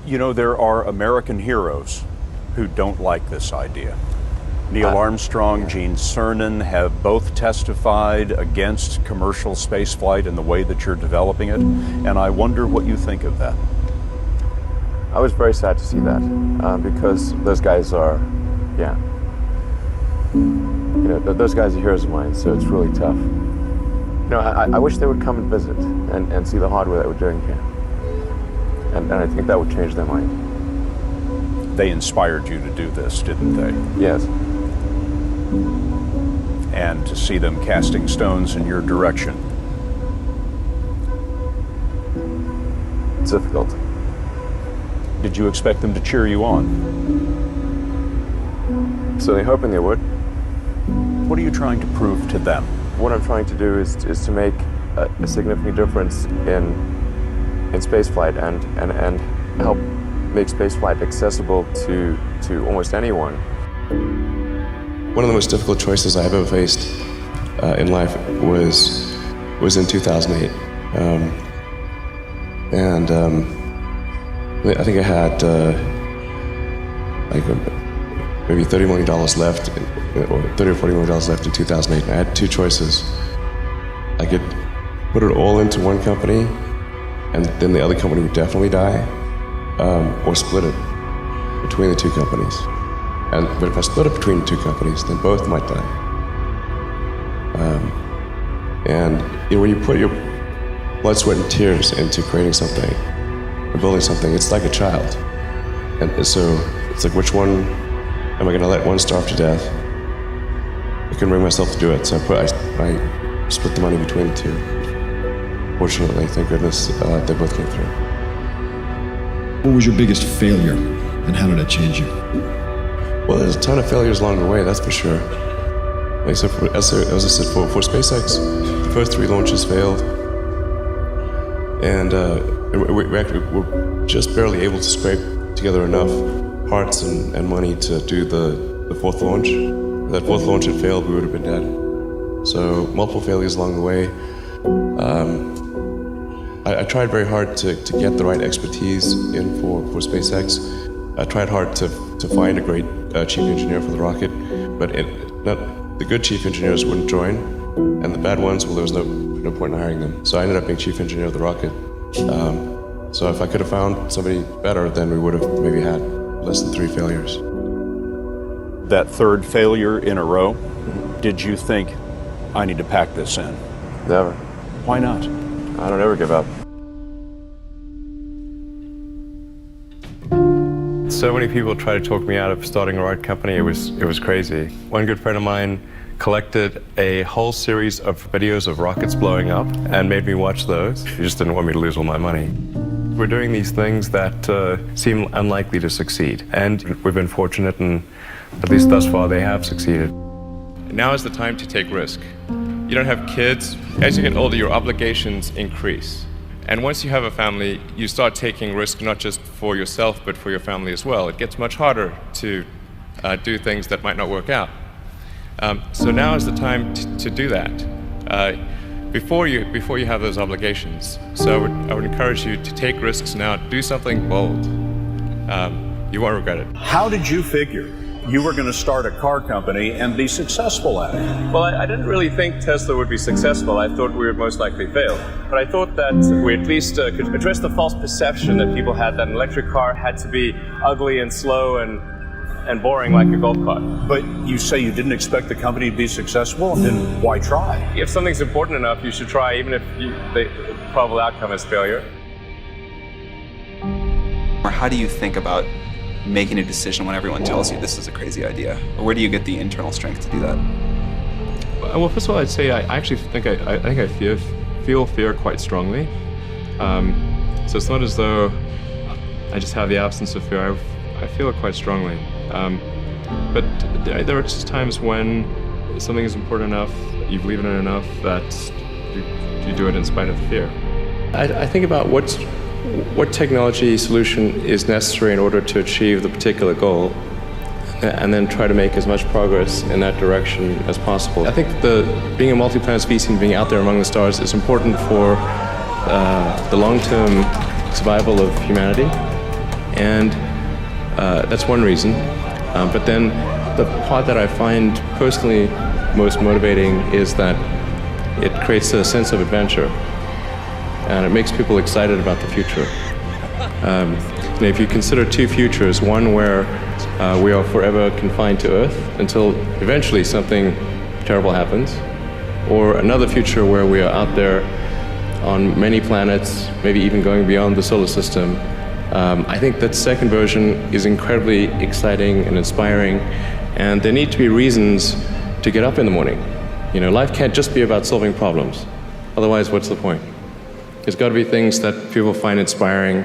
You know, there are American heroes who don't like this idea. Neil Armstrong, Gene Cernan have both testified against commercial spaceflight and the way that you're developing it, and I wonder what you think of that. I was very sad to see that, because those guys are, those guys are heroes of mine, so it's really tough. You know, I wish they would come and visit and see the hardware that we're doing here. And I think that would change their mind. They inspired you to do this, didn't they? Yes. And to see them casting stones in your direction. It's difficult. Did you expect them to cheer you on? Certainly hoping they would. What are you trying to prove to them? What I'm trying to do is to make a significant difference in spaceflight and help make spaceflight accessible to almost anyone. One of the most difficult choices I've ever faced in life was in 2008. I think I had maybe $30 million left, or $30 or $40 million left in 2008. I had two choices. I could put it all into one company, and then the other company would definitely die, or split it between the two companies. But if I split it between the two companies, then both might die. When you put your blood, sweat, and tears into creating something, or building something, it's like a child. And so it's like, which one am I going to let one starve to death? I couldn't bring myself to do it, so I split the money between the two. Fortunately, thank goodness, they both came through. What was your biggest failure, and how did it change you? Well, there's a ton of failures along the way, that's for sure. As I said, for SpaceX, the first 3 launches failed, and we actually were just barely able to scrape together enough parts and money to do the 4th launch. If that 4th launch had failed, we would have been dead. So multiple failures along the way. I tried very hard to get the right expertise in for SpaceX. I tried hard to find a great chief engineer for the rocket, but the good chief engineers wouldn't join, and the bad ones, well, there was no point in hiring them. So I ended up being chief engineer of the rocket. So if I could have found somebody better, then we would have maybe had less than 3 failures. That 3rd failure in a row, did you think, I need to pack this in? Never. Why not? I don't ever give up. So many people tried to talk me out of starting a rocket company. It was crazy. One good friend of mine collected a whole series of videos of rockets blowing up and made me watch those. He just didn't want me to lose all my money. We're doing these things that seem unlikely to succeed, and we've been fortunate, and at least thus far they have succeeded. Now is the time to take risk. You don't have kids. As you get older, your obligations increase. And once you have a family, you start taking risk not just for yourself, but for your family as well. It gets much harder to do things that might not work out. So now is the time to do that before you have those obligations. So I would encourage you to take risks now. Do something bold. You won't regret it. How did you figure you were going to start a car company and be successful at it? Well, I didn't really think Tesla would be successful. I thought we would most likely fail. But I thought that we at least could address the false perception that people had that an electric car had to be ugly and slow and boring like a golf cart. But you say you didn't expect the company to be successful, then why try? If something's important enough, you should try, even if the probable outcome is failure. Or how do you think about making a decision when everyone tells you this is a crazy idea? Or where do you get the internal strength to do that? Well, first of all, I'd say I actually think I feel fear quite strongly. So it's not as though I just have the absence of fear. I feel it quite strongly. But there are just times when something is important enough, you believe in it enough, that you do it in spite of the fear. I think about what technology solution is necessary in order to achieve the particular goal, and then try to make as much progress in that direction as possible. I think being a multi-planet species and being out there among the stars is important for the long-term survival of humanity, And that's one reason. But then the part that I find personally most motivating is that it creates a sense of adventure, and it makes people excited about the future. If you consider two futures, one where we are forever confined to Earth until eventually something terrible happens, or another future where we are out there on many planets, maybe even going beyond the solar system, I think that second version is incredibly exciting and inspiring, and there need to be reasons to get up in the morning. Life can't just be about solving problems. Otherwise, what's the point? There's got to be things that people find inspiring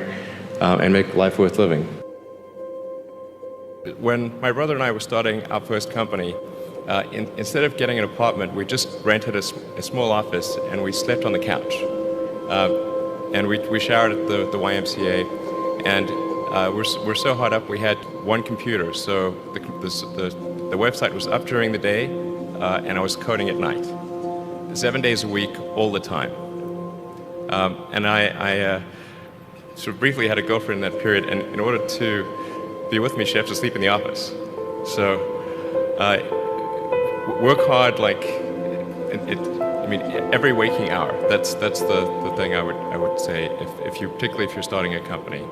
and make life worth living. When my brother and I were starting our first company, instead of getting an apartment, we just rented a small office and we slept on the couch. And we showered at the YMCA, and we're so hot up we had one computer, so the website was up during the day, and I was coding at night, 7 days a week, all the time. And I sort of briefly had a girlfriend in that period, and in order to be with me, she had to sleep in the office. So work hard, like every waking hour. That's the thing I would say, particularly if you're starting a company.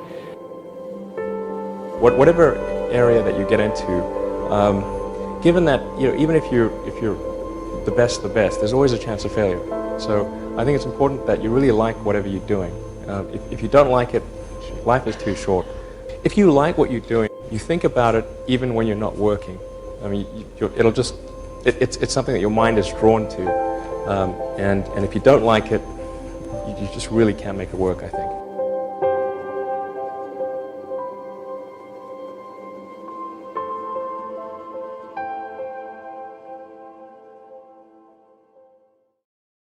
Whatever area that you get into, given that even if you're the best, there's always a chance of failure. So I think it's important that you really like whatever you're doing. If you don't like it, life is too short. If you like what you're doing, you think about it even when you're not working. It's something that your mind is drawn to. And if you don't like it, you just really can't make it work, I think.